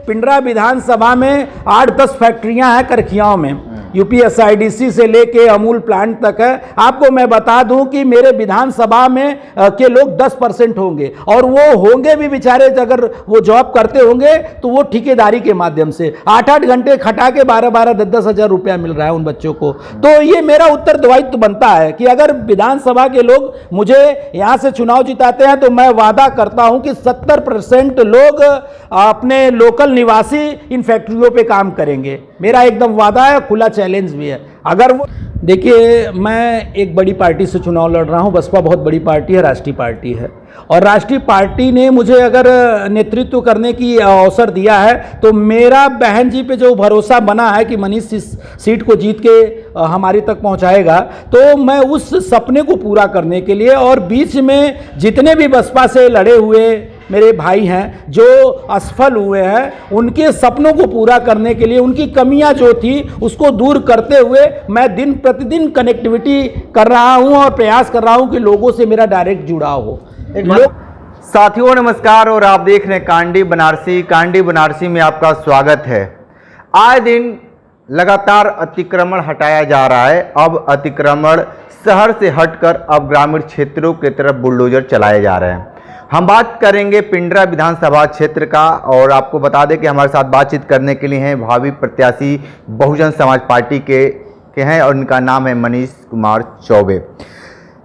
पिंडरा विधानसभा में 8-10 फैक्ट्रियां हैं करखियाओं में, यूपीएसआईडीसी से लेके अमूल प्लांट तक है। आपको मैं बता दूं कि मेरे विधानसभा में के लोग 10% होंगे, और वो होंगे भी बेचारे, अगर वो जॉब करते होंगे तो वो ठेकेदारी के माध्यम से 8-8 घंटे खटा के 12-12, 10-10 हजार रुपया मिल रहा है उन बच्चों को। तो ये मेरा उत्तरदायित्व बनता है कि अगर विधानसभा के लोग मुझे यहां से चुनाव जिताते हैं तो मैं वादा करता हूं कि 70% लोग अपने लोकल निवासी इन फैक्ट्रियों पे काम करेंगे। मेरा एकदम वादा है, खुला चैलेंज भी है। अगर वो देखिए, मैं एक बड़ी पार्टी से चुनाव लड़ रहा हूं, बसपा बहुत बड़ी पार्टी है, राष्ट्रीय पार्टी है, और राष्ट्रीय पार्टी ने मुझे अगर नेतृत्व करने की अवसर दिया है तो मेरा बहन जी पे जो भरोसा बना है कि मनीष इस सीट को जीत के हमारी तक पहुंचाएगा, तो मैं उस सपने को पूरा करने के लिए, और बीच में जितने भी बसपा से लड़े हुए मेरे भाई हैं जो असफल हुए हैं, उनके सपनों को पूरा करने के लिए, उनकी कमियां जो थी उसको दूर करते हुए मैं दिन प्रतिदिन कनेक्टिविटी कर रहा हूं और प्रयास कर रहा हूं कि लोगों से मेरा डायरेक्ट जुड़ाव हो। साथियों नमस्कार, और आप देख रहे हैं कांडी बनारसी। कांडी बनारसी में आपका स्वागत है। आए दिन लगातार अतिक्रमण हटाया जा रहा है। अब अतिक्रमण शहर से हटकर अब ग्रामीण क्षेत्रों की तरफ बुलडोजर चलाए जा रहे हैं। हम बात करेंगे पिंडरा विधानसभा क्षेत्र का, और आपको बता दें कि हमारे साथ बातचीत करने के लिए हैं भावी प्रत्याशी बहुजन समाज पार्टी के हैं, और उनका नाम है मनीष कुमार चौबे।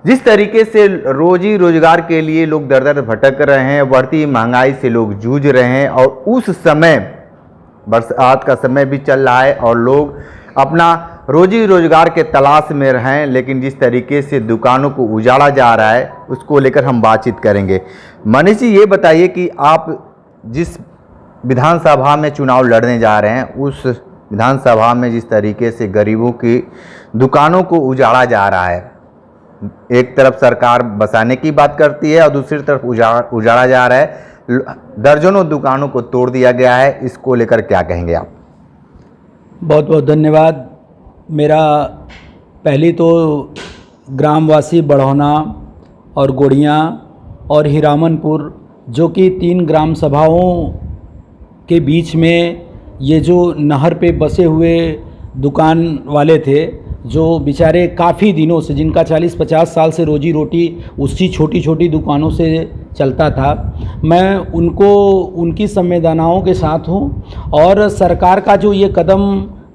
जिस तरीके से रोजी रोजगार के लिए लोग दर दर भटक रहे हैं, बढ़ती महंगाई से लोग जूझ रहे हैं, और उस समय बरसात का समय भी चल रहा है और लोग अपना रोजी रोजगार के तलाश में रहें, लेकिन जिस तरीके से दुकानों को उजाड़ा जा रहा है उसको लेकर हम बातचीत करेंगे। मनीष जी, ये बताइए कि आप जिस विधानसभा में चुनाव लड़ने जा रहे हैं, उस विधानसभा में जिस तरीके से गरीबों की दुकानों को उजाड़ा जा रहा है, एक तरफ सरकार बसाने की बात करती है और दूसरी तरफ उजाड़ा जा रहा है, दर्जनों दुकानों को तोड़ दिया गया है, इसको लेकर क्या कहेंगे आप? बहुत बहुत धन्यवाद। मेरा पहली तो ग्रामवासी बढ़ौना और गोड़ियाँ और हिरामनपुर, जो कि 3 ग्राम सभाओं के बीच में ये जो नहर पे बसे हुए दुकान वाले थे, जो बेचारे काफ़ी दिनों से, जिनका 40-50 साल से रोजी रोटी उसी छोटी छोटी दुकानों से चलता था, मैं उनको उनकी संवेदनाओं के साथ हूँ। और सरकार का जो ये कदम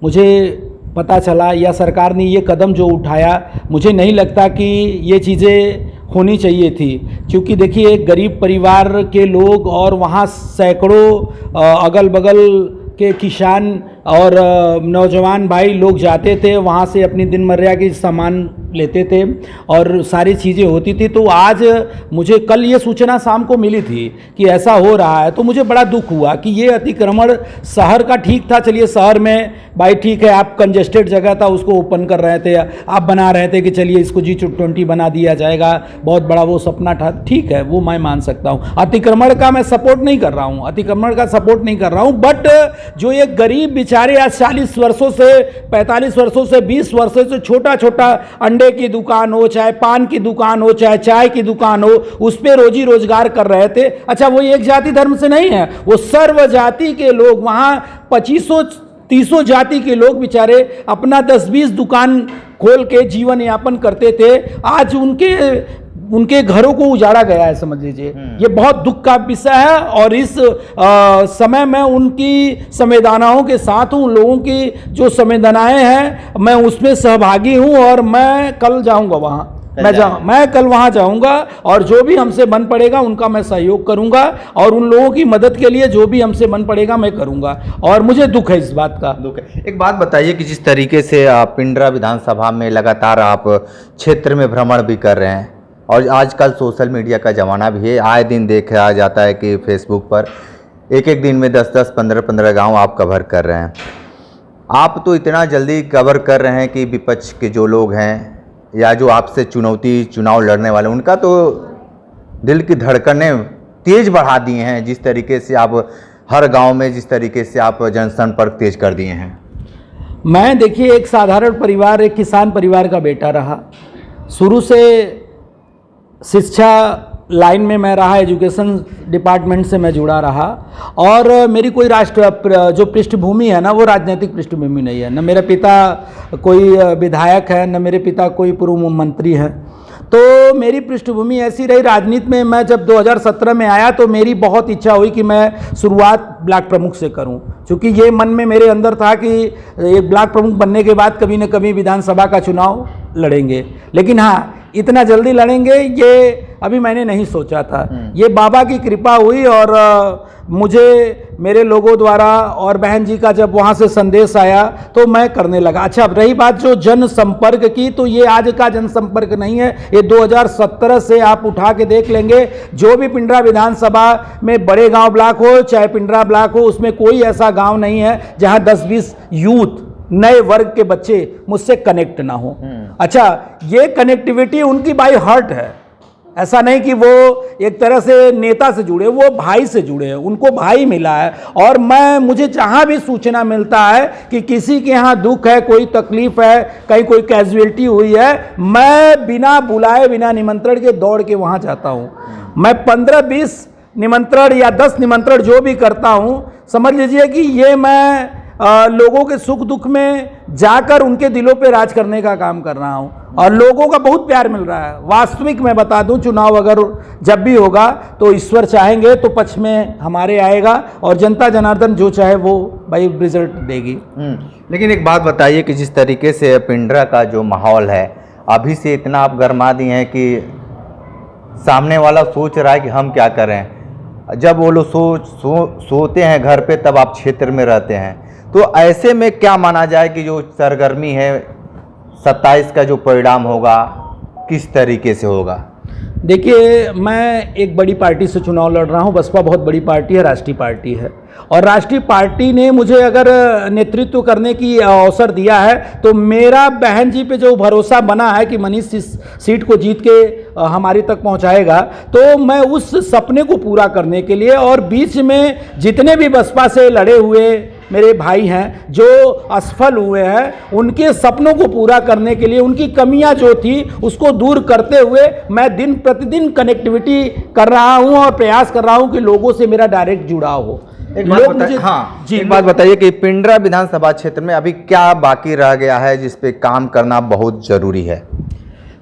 मुझे पता चला, या सरकार ने ये कदम जो उठाया, मुझे नहीं लगता कि ये चीज़ें होनी चाहिए थी, क्योंकि देखिए एक गरीब परिवार के लोग, और वहाँ सैकड़ों अगल बगल के किसान और नौजवान भाई लोग जाते थे, वहाँ से अपनी दिनमर्रा की सामान लेते थे और सारी चीज़ें होती थी। तो आज मुझे कल ये सूचना शाम को मिली थी कि ऐसा हो रहा है, तो मुझे बड़ा दुख हुआ कि ये अतिक्रमण शहर का ठीक था, चलिए शहर में भाई ठीक है, आप कंजेस्टेड जगह था उसको ओपन कर रहे थे, आप बना रहे थे कि चलिए इसको G20 बना दिया जाएगा, बहुत बड़ा वो सपना था, ठीक है, वो मैं मान सकता हूँ। अतिक्रमण का मैं सपोर्ट नहीं कर रहा हूँ, अतिक्रमण का सपोर्ट नहीं कर रहा हूँ, बट जो ये गरीब बेचारे आज 40 वर्षों से, 45 वर्षों से, 20 वर्षों से छोटा छोटा अंडे की दुकान हो, चाहे पान की दुकान हो, चाहे चाय की दुकान हो, उस पर रोजी रोजगार कर रहे थे। अच्छा, वो एक जाति धर्म से नहीं है, वो सर्व जाति के लोग, वहाँ 2500-3000 जाति के लोग बेचारे अपना 10-20 दुकान खोल के जीवन यापन करते थे। आज उनके घरों को उजाड़ा गया है, समझ लीजिए। ये बहुत दुख का विषय है, और इस समय में उनकी संवेदनाओं के साथ हूँ। लोगों की जो संवेदनाएं हैं मैं उसमें सहभागी हूँ, और मैं कल जाऊँगा वहाँ, मैं कल वहाँ जाऊँगा, और जो भी हमसे बन पड़ेगा उनका मैं सहयोग करूँगा, और उन लोगों की मदद के लिए जो भी हमसे बन पड़ेगा मैं करूँगा, और मुझे दुख है इस बात का। दुख है। एक बात बताइए कि जिस तरीके से पिंडरा विधानसभा में लगातार आप क्षेत्र में भ्रमण भी कर रहे हैं, और आजकल सोशल मीडिया का ज़माना भी है, आए दिन देखा जाता है कि फेसबुक पर एक दिन में 10-10, 15-15 गांव आप कवर कर रहे हैं। आप तो इतना जल्दी कवर कर रहे हैं कि विपक्ष के जो लोग हैं या जो आपसे चुनाव लड़ने वाले, उनका तो दिल की धड़कनें तेज़ बढ़ा दिए हैं। जिस तरीके से आप हर गांव में, जिस तरीके से आप जनसंपर्क तेज कर दिए हैं। मैं देखिए एक साधारण परिवार, एक किसान परिवार का बेटा रहा, शुरू से शिक्षा लाइन में मैं रहा, एजुकेशन डिपार्टमेंट से मैं जुड़ा रहा, और मेरी कोई जो पृष्ठभूमि है ना वो राजनीतिक पृष्ठभूमि नहीं है। न मेरे पिता कोई विधायक है, न मेरे पिता कोई पूर्व मंत्री है। तो मेरी पृष्ठभूमि ऐसी रही राजनीति में। मैं जब 2017 में आया तो मेरी बहुत इच्छा हुई कि मैं शुरुआत ब्लॉक प्रमुख से करूं, क्योंकि ये मन में मेरे अंदर था कि एक ब्लॉक प्रमुख बनने के बाद कभी न कभी विधानसभा का चुनाव लड़ेंगे। लेकिन हाँ, इतना जल्दी लड़ेंगे ये अभी मैंने नहीं सोचा था। ये बाबा की कृपा हुई और मुझे मेरे लोगों द्वारा और बहन जी का जब वहाँ से संदेश आया तो मैं करने लगा। अच्छा, अब रही बात जो जनसंपर्क की, तो ये आज का जनसंपर्क नहीं है, ये 2017 से आप उठा के देख लेंगे। जो भी पिंडरा विधानसभा में बड़े गांव ब्लॉक हो चाहे पिंडरा ब्लॉक हो, उसमें कोई ऐसा गांव नहीं है जहां 10-20 यूथ नए वर्ग के बच्चे मुझसे कनेक्ट ना हो। अच्छा, ये कनेक्टिविटी उनकी बाय हार्ट है, ऐसा नहीं कि वो एक तरह से नेता से जुड़े, वो भाई से जुड़े हैं, उनको भाई मिला है। और मुझे जहां भी सूचना मिलता है कि किसी के यहाँ दुख है, कोई तकलीफ है, कहीं कोई कैजुअलिटी हुई है, मैं बिना बुलाए बिना निमंत्रण के दौड़ के वहां जाता हूं। मैं 15-20 निमंत्रण या 10 निमंत्रण जो भी करता हूं, समझ लीजिए कि ये मैं लोगों के सुख दुख में जाकर उनके दिलों पे राज करने का काम कर रहा हूं, और लोगों का बहुत प्यार मिल रहा है। वास्तविक मैं बता दूं, चुनाव अगर जब भी होगा तो ईश्वर चाहेंगे तो पक्ष में हमारे आएगा, और जनता जनार्दन जो चाहे वो भाई रिजल्ट देगी। लेकिन एक बात बताइए कि जिस तरीके से पिंडरा का जो माहौल है, अभी से इतना आप गरमा दिए हैं कि सामने वाला सोच रहा है कि हम क्या करें। जब वो लोग सोते हैं घर पे, तब आप क्षेत्र में रहते हैं। तो ऐसे में क्या माना जाए कि जो सरगर्मी है 27 का जो परिणाम होगा किस तरीके से होगा? देखिए, मैं एक बड़ी पार्टी से चुनाव लड़ रहा हूं। बसपा बहुत बड़ी पार्टी है, राष्ट्रीय पार्टी है, और राष्ट्रीय पार्टी ने मुझे अगर नेतृत्व करने की अवसर दिया है तो मेरा बहन जी पे जो भरोसा बना है कि मनीष इस सीट को जीत के हमारी तक पहुंचाएगा, तो मैं उस सपने को पूरा करने के लिए, और बीच में जितने भी बसपा से लड़े हुए मेरे भाई हैं जो असफल हुए हैं, उनके सपनों को पूरा करने के लिए, उनकी कमियां जो थी उसको दूर करते हुए मैं दिन प्रतिदिन कनेक्टिविटी कर रहा हूं और प्रयास कर रहा हूं कि लोगों से मेरा डायरेक्ट जुड़ाव हो। एक बात बताइए कि पिंडरा विधानसभा क्षेत्र में अभी क्या बाकी रह गया है जिस पे काम करना बहुत जरूरी है?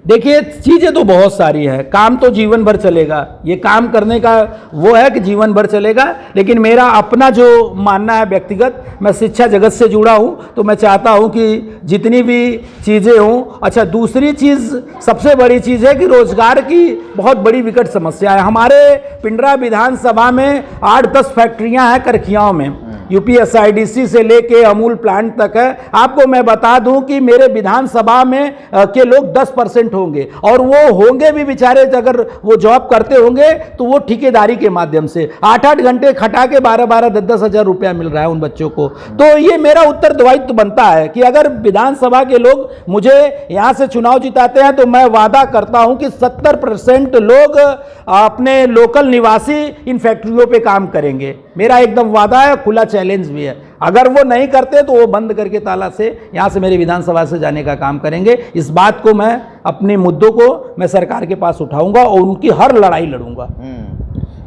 देखिए, चीज़ें तो बहुत सारी हैं, काम तो जीवन भर चलेगा, ये काम करने का वो है कि जीवन भर चलेगा। लेकिन मेरा अपना जो मानना है व्यक्तिगत, मैं शिक्षा जगत से जुड़ा हूँ, तो मैं चाहता हूँ कि जितनी भी चीज़ें हों। अच्छा, दूसरी चीज़, सबसे बड़ी चीज़ है कि रोजगार की बहुत बड़ी विकट समस्या है। हमारे पिंडरा विधानसभा में 8-10 फैक्ट्रियाँ हैं करखियाओं में, UPSIDC से लेके अमूल प्लांट तक है। आपको मैं बता दूं कि मेरे विधानसभा में के लोग 10% होंगे, और वो होंगे भी बेचारे, अगर वो जॉब करते होंगे तो वो ठेकेदारी के माध्यम से 8-8 घंटे खटा के 12-12, 10-10 हज़ार रुपया मिल रहा है उन बच्चों को। तो ये मेरा उत्तरदायित्व बनता है कि अगर विधानसभा के लोग मुझे यहाँ से चुनाव जिताते हैं तो मैं वादा करता हूँ कि 70% लोग अपने लोकल निवासी इन फैक्ट्रियों पे काम करेंगे। मेरा एकदम वादा है, खुला चैलेंज भी है। अगर वो नहीं करते तो वो बंद करके ताला से यहाँ से मेरी विधानसभा से जाने का काम करेंगे। इस बात को मैं, अपने मुद्दों को मैं सरकार के पास उठाऊंगा और उनकी हर लड़ाई लड़ूंगा।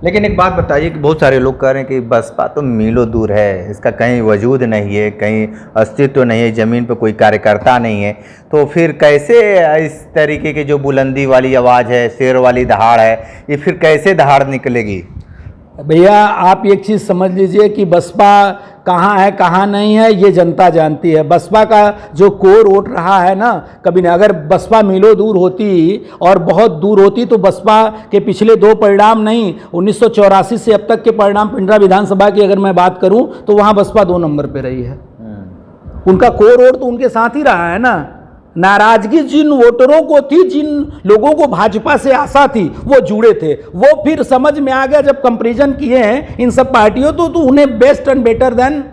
लेकिन एक बात बताइए कि बहुत सारे लोग कह रहे हैं कि बसपा तो मीलों दूर है, इसका कहीं वजूद नहीं है, कहीं अस्तित्व नहीं है, ज़मीन पर कोई कार्यकर्ता नहीं है, तो फिर कैसे इस तरीके की जो बुलंदी वाली आवाज़ है, शेर वाली दहाड़ है, ये फिर कैसे दहाड़ निकलेगी? भैया, आप एक चीज़ समझ लीजिए कि बसपा कहाँ है कहाँ नहीं है ये जनता जानती है। बसपा का जो कोर वोट रहा है ना, कभी नहीं, अगर बसपा मीलों दूर होती और बहुत दूर होती तो बसपा के पिछले 2 परिणाम नहीं, 1984 से अब तक के परिणाम पिंडरा विधानसभा की अगर मैं बात करूं तो वहां बसपा 2 नंबर पे रही है। उनका कोर वोट तो उनके साथ ही रहा है ना। नाराजगी जिन वोटरों को थी, जिन लोगों को भाजपा से आशा थी, वो जुड़े थे। वो फिर समझ में आ गया जब कंपैरिजन किए हैं इन सब पार्टियों तो उन्हें best and better than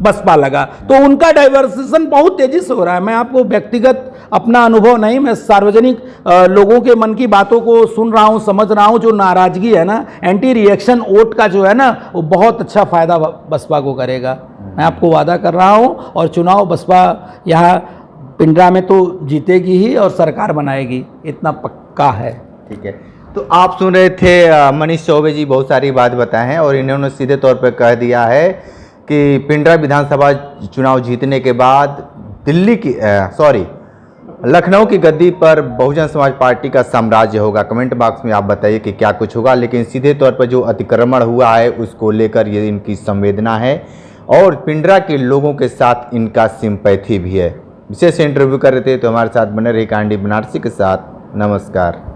BSP लगा। तो उनका डाइवर्सिएशन बहुत तेजी से हो रहा है। मैं आपको व्यक्तिगत अपना अनुभव नहीं, मैं सार्वजनिक लोगों के मन की बातों को सुन रहा हूँ, समझ रहा हूँ। जो नाराजगी है ना, एंटी रिएक्शन वोट का जो है ना, वो बहुत अच्छा फायदा बसपा को करेगा। मैं आपको वादा कर रहा हूँ, और चुनाव बसपा यहाँ पिंडरा में तो जीतेगी ही और सरकार बनाएगी, इतना पक्का है। ठीक है, तो आप सुन रहे थे मनीष चौबे जी बहुत सारी बात बताए हैं और इन्होंने सीधे तौर पर कह दिया है कि पिंडरा विधानसभा चुनाव जीतने के बाद लखनऊ की गद्दी पर बहुजन समाज पार्टी का साम्राज्य होगा। कमेंट बॉक्स में आप बताइए कि क्या कुछ होगा, लेकिन सीधे तौर पर जो अतिक्रमण हुआ है उसको लेकर ये इनकी संवेदना है और पिंडरा के लोगों के साथ इनका सिंपैथी भी है। विशेष इंटरव्यू कर रहे थे तो हमारे साथ बने रहे कांडी बनारसी के साथ। नमस्कार।